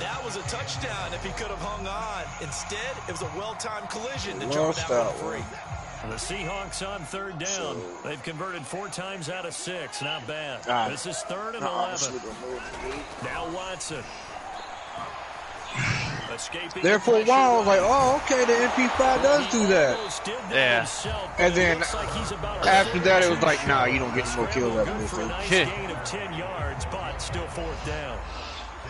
That was a touchdown if he could have hung on. Instead, it was a well-timed collision to drop that one free. The Seahawks on 3rd down. They've converted 4 times out of 6. Not bad. This is 3rd and 11. Now Watson. Escaping there for a while, I was like, oh, okay, the MP5 does do that. Yeah. And then after that, it was like, nah, you don't get no more kills after this. Gain of 10 yards, but still 4th down.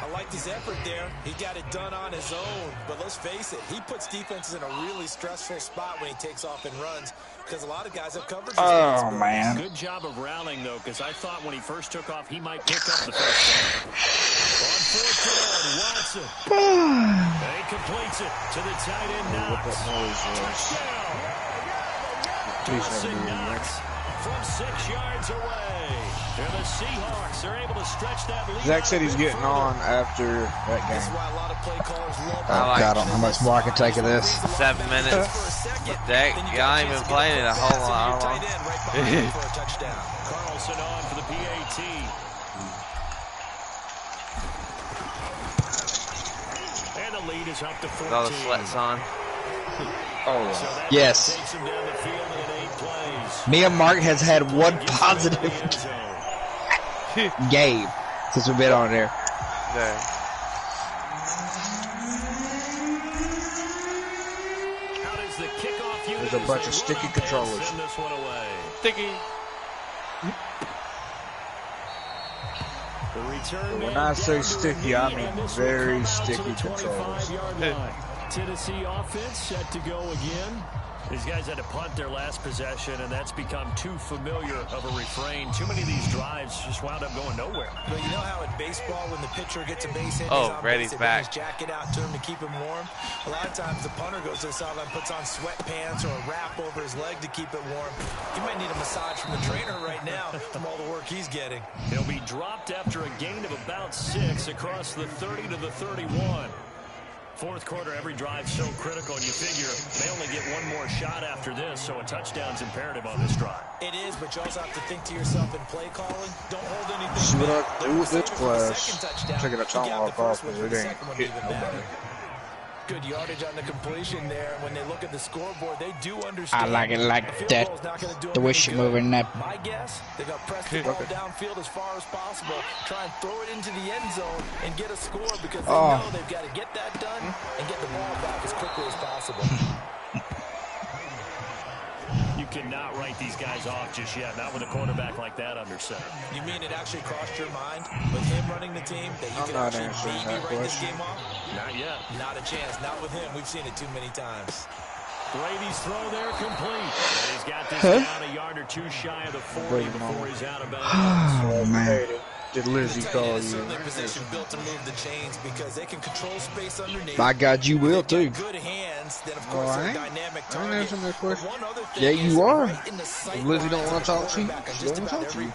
I liked his effort there. He got it done on his own. But let's face it, he puts defenses in a really stressful spot when he takes off and runs because a lot of guys have coverage. Oh, man. Good job of rallying, though, because I thought when he first took off, he might pick up the first down. On 4th down, Watson. And he completes it to the tight end, Knox. Touchdown. Dawson Knox from 6 yards away. And the Seahawks are able to stretch that lead. Zach said he's getting on after that game. Oh, God, I don't know how much more I can take of this. 7 minutes. Dang, y'all ain't been playing it a whole lot. Carlson on for the PAT. And the lead is up to 14. All the sweats on. Oh, so yes. takes him down the field in 8 plays. Me and Mark has had one positive game since we've been on there. There. There's a bunch of sticky controllers. Sticky. When I say sticky, I mean very sticky controllers. Tennessee offense set to go again. These guys had to punt their last possession, and that's become too familiar of a refrain. Too many of these drives just wound up going nowhere. But you know how in baseball, when the pitcher gets a base hit, Reddy's back. His jacket out to him to keep him warm. A lot of times the punter goes to the sideline, puts on sweatpants or a wrap over his leg to keep it warm. He might need a massage from the trainer right now from all the work he's getting. He'll be dropped after a gain of about 6 across the 30 to the 31. Fourth quarter, every drive so critical, and you figure they only get one more shot after this, so a touchdown's imperative on this drive. It is, but you also have to think to yourself in play calling. Don't hold anything. See what back. I do with this class. Taking a tomahawk off because it ain't hitting nobody. Good yardage on the completion there. When they look at the scoreboard, they do understand. I like it like that. The way she moving that. My guess, they got press the ball downfield as far as possible. Try and throw it into the end zone and get a score because they know they've got to get that done and get the ball back as quickly as possible. You cannot write these guys off just yet, not with a quarterback like that under center. You mean it actually crossed your mind with him running the team that you can actually maybe write this game off? Not yet. Not a chance. Not with him. We've seen it too many times. Brady's throw there complete. And he's got this down a yard or two shy of the 40 before he's out of bounds. Oh, man. Did Lizzie call you? Certainly a position built to move the chains because they can control space underneath. By God, you will too. Good hands. Then of course they're a dynamic target. One other thing yeah, you are. Lizzie don't want to talk to you. She don't want to talk to you.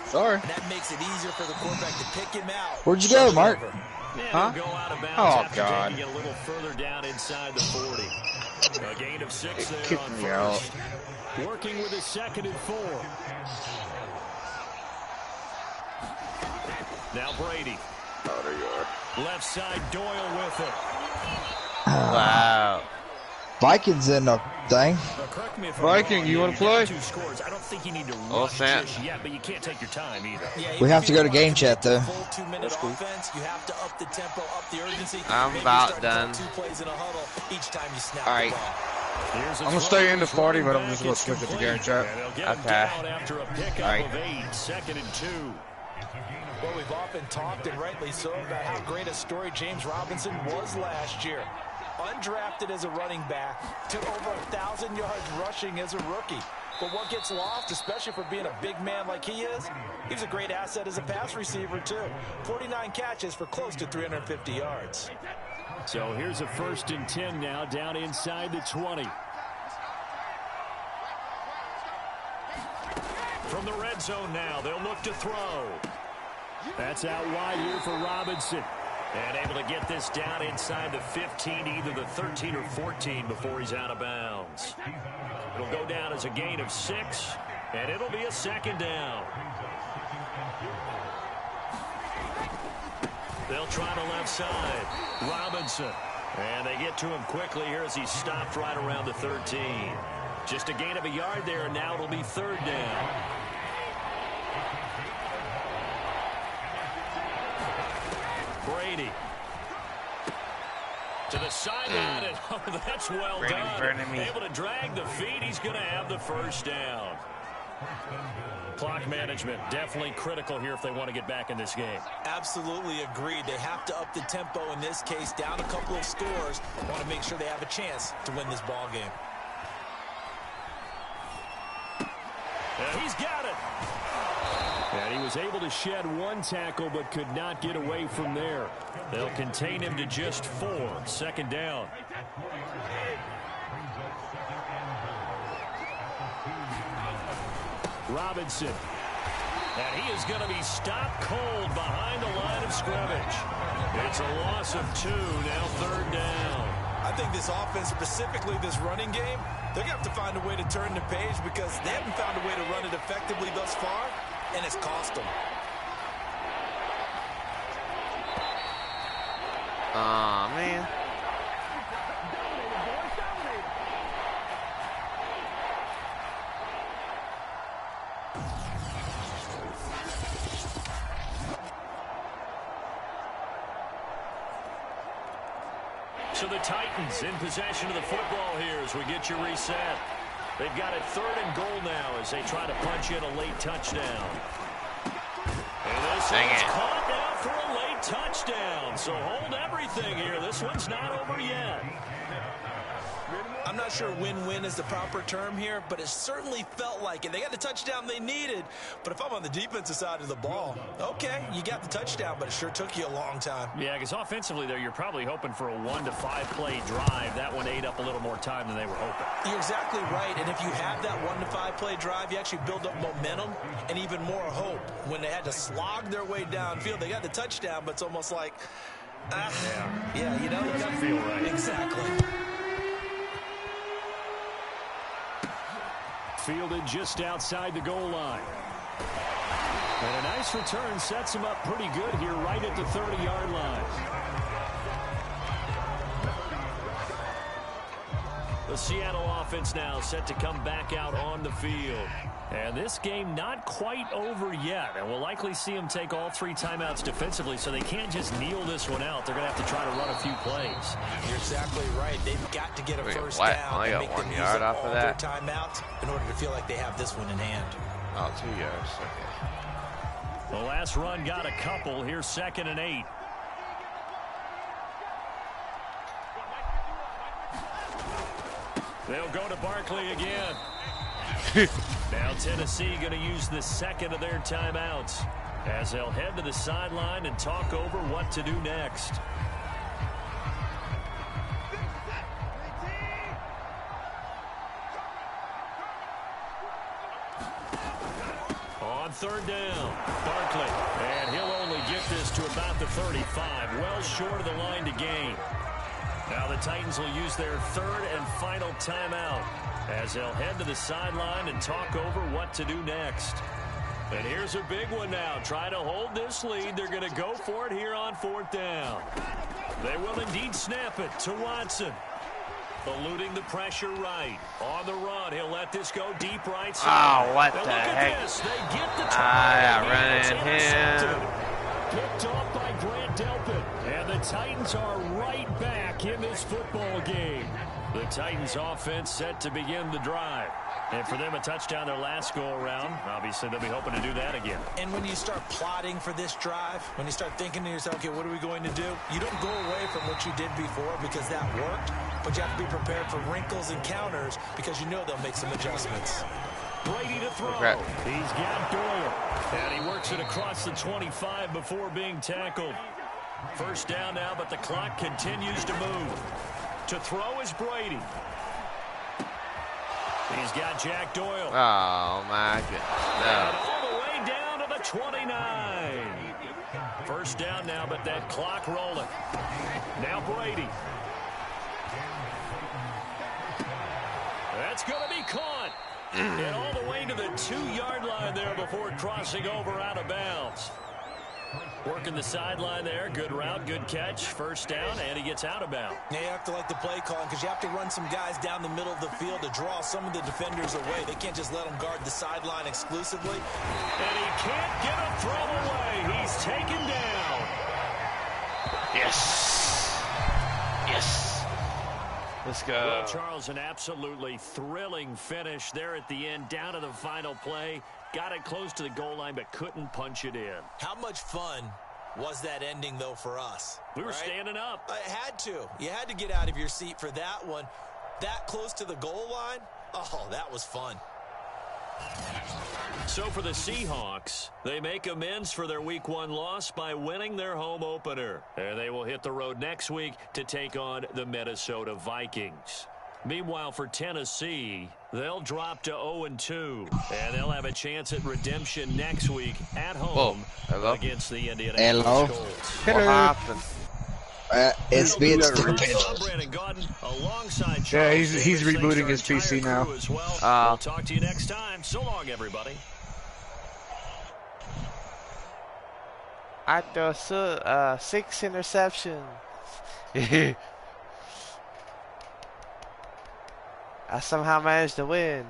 Sorry. And that makes it easier for the quarterback to pick him out. Where'd you go, Mark? Huh? Go out of bounds after taking it a little further down inside the 40. A gain of 6 there on first. Working with his 2nd and 4. Now Brady. Oh, there you are. Left side, Doyle with it. Wow. Vikings in the thing. Viking, you want to play? I don't think you need to rush just yet, but you can't take your time either. We have to go to game chat though. That's cool. You have to up the tempo, up the urgency. I'm about done. 2 plays in a huddle each time you snap All right. the ball. I'm gonna stay in the 40, but I'm just gonna switch it to game chat. Okay. After a pickup of 8, 2nd and 2. Well, we've often talked, and rightly so, about how great a story James Robinson was last year. Undrafted as a running back, took over 1,000 yards rushing as a rookie. But what gets lost, especially for being a big man like he is, he was a great asset as a pass receiver, too. 49 catches for close to 350 yards. So here's a 1st and 10 now, down inside the 20. From the red zone now, they'll look to throw. That's out wide here for Robinson. And able to get this down inside the 15, either the 13 or 14 before he's out of bounds. It'll go down as a gain of 6, and it'll be a 2nd down. They'll try the left side. Robinson. And they get to him quickly here as he's stopped right around the 13. Just a gain of a yard there, and now it'll be 3rd down. Brady to the sideline, and that's well done. Able to drag the feet. He's going to have the 1st down. Clock management definitely critical here if they want to get back in this game. Absolutely agreed. They have to up the tempo in this case, down a couple of scores. Want to make sure they have a chance to win this ball game. And he's got it. And he was able to shed 1 tackle but could not get away from there. They'll contain him to just 4. 2nd down. Robinson. And he is going to be stopped cold behind the line of scrimmage. It's a loss of 2, now 3rd down. I think this offense, specifically this running game, they're going to have to find a way to turn the page because they haven't found a way to run it effectively thus far, and it's cost them. Aw, man. So the Titans in possession of the football here as we get you reset. They've got it 3rd and goal now as they try to punch in a late touchdown. And this one's caught now for a late touchdown. So hold everything here. This one's not over yet. I'm not sure win-win is the proper term here, but it certainly felt like it. They got the touchdown they needed, but if I'm on the defensive side of the ball, okay, you got the touchdown, but it sure took you a long time. Yeah, because offensively there, you're probably hoping for a 1 to 5 play drive. That one ate up a little more time than they were hoping. You're exactly right, and if you have that 1 to 5 play drive, you actually build up momentum and even more hope. When they had to slog their way downfield, they got the touchdown, but it's almost like Yeah, you know, it doesn't feel right. Exactly. Fielded just outside the goal line. And a nice return sets him up pretty good here right at the 30-yard line. The Seattle offense now set to come back out on the field. And this game not quite over yet. And we'll likely see them take all 3 timeouts defensively, so they can't just kneel this one out. They're going to have to try to run a few plays. You're exactly right. They've got to get a first what? down Only and got make 1 them yard use up off of all that? their timeouts in order to feel like they have this one in hand. Oh, 2 yards. Okay. The last run got a couple. Here's 2nd and 8. They'll go to Barkley again. Now Tennessee going to use the 2nd of their timeouts as they'll head to the sideline and talk over what to do next. On 3rd down, Barkley, and he'll only get this to about the 35, well short of the line to gain. Now the Titans will use their 3rd and final timeout as they'll head to the sideline and talk over what to do next. And here's a big one now. Try to hold this lead. They're going to go for it here on 4th down. They will indeed snap it to Watson. Eluding the pressure right. On the run, he'll let this go deep right side. Oh, what now the look heck? At this. They get the turnover. Him. Picked off by Grant Delpit. And the Titans are right back in this football game. The Titans offense set to begin the drive. And for them, a touchdown their last go-around. Obviously, they'll be hoping to do that again. And when you start plotting for this drive, when you start thinking to yourself, okay, what are we going to do? You don't go away from what you did before because that worked, but you have to be prepared for wrinkles and counters because you know they'll make some adjustments. Brady to throw. Okay. He's got Doyle. And he works it across the 25 before being tackled. First down now, but the clock continues to move. To throw is Brady. He's got Jack Doyle. Oh, my goodness. No. And all the way down to the 29. First down now, but that clock rolling. Now Brady. That's going to be caught. And all the way to the 2-yard line there before crossing over out of bounds. Working the sideline there. Good route, good catch. First down, and he gets out of bounds. Now you have to like the play calling because you have to run some guys down the middle of the field to draw some of the defenders away. They can't just let them guard the sideline exclusively. And he can't get a throw away. He's taken down. Yes. Yes. Let's go. Well, Charles, an absolutely thrilling finish there at the end, down to the final play. Got it close to the goal line, but couldn't punch it in. How much fun was that ending, though, for us? We were standing up. I had to. You had to get out of your seat for that one. That close to the goal line? Oh, that was fun. So for the Seahawks, they make amends for their Week 1 loss by winning their home opener. And they will hit the road next week to take on the Minnesota Vikings. Meanwhile, for Tennessee, they'll drop to 0-2, and they'll have a chance at redemption next week at home against the Indianapolis Colts. What happened? It's being stupid. Yeah, he's rebooting his PC now. We'll talk to you next time. So long, everybody. I throw 6 interceptions. I somehow managed to win.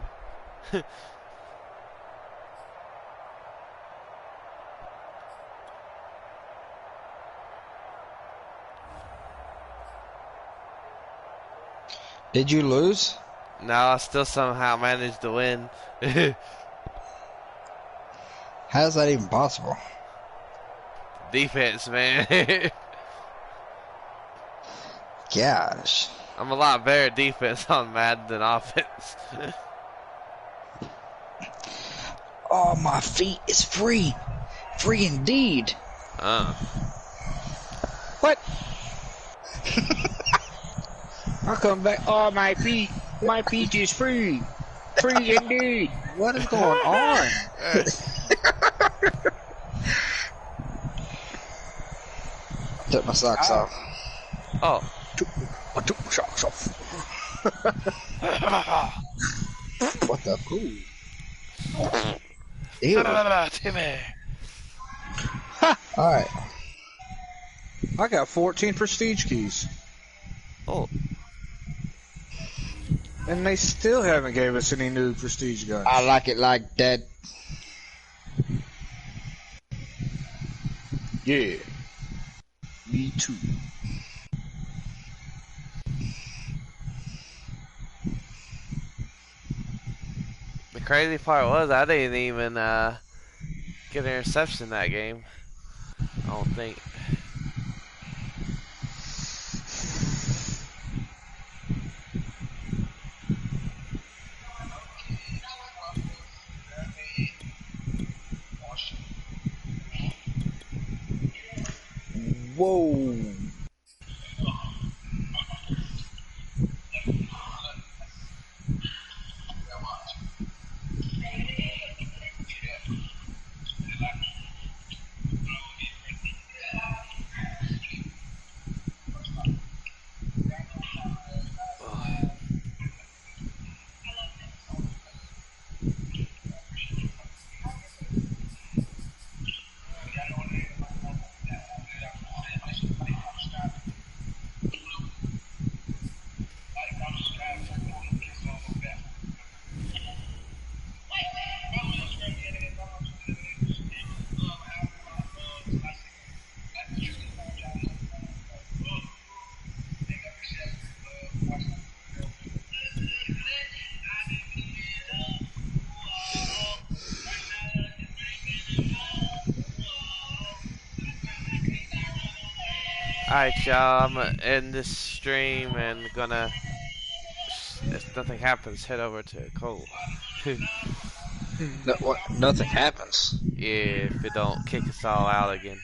Did you lose? No, I still somehow managed to win. How's that even possible? Defense, man. Gosh. I'm a lot better at defense on Madden than offense. Oh, my feet is free. Free indeed. What? I'll come back. Oh, my feet is free. Free indeed. What is going on? Took my socks off. Oh. I took my socks off. What the? Ooh. Ew. Timmy. Alright. I got 14 prestige keys. Oh. And they still haven't gave us any new prestige guns. I like it like that. Yeah. Me too. The crazy part was I didn't even get an interception that game. I don't think. Whoa. Alright, y'all, I'm gonna end this stream and gonna, if nothing happens, head over to Cole. No, what? Nothing happens. Yeah, if it don't kick us all out again.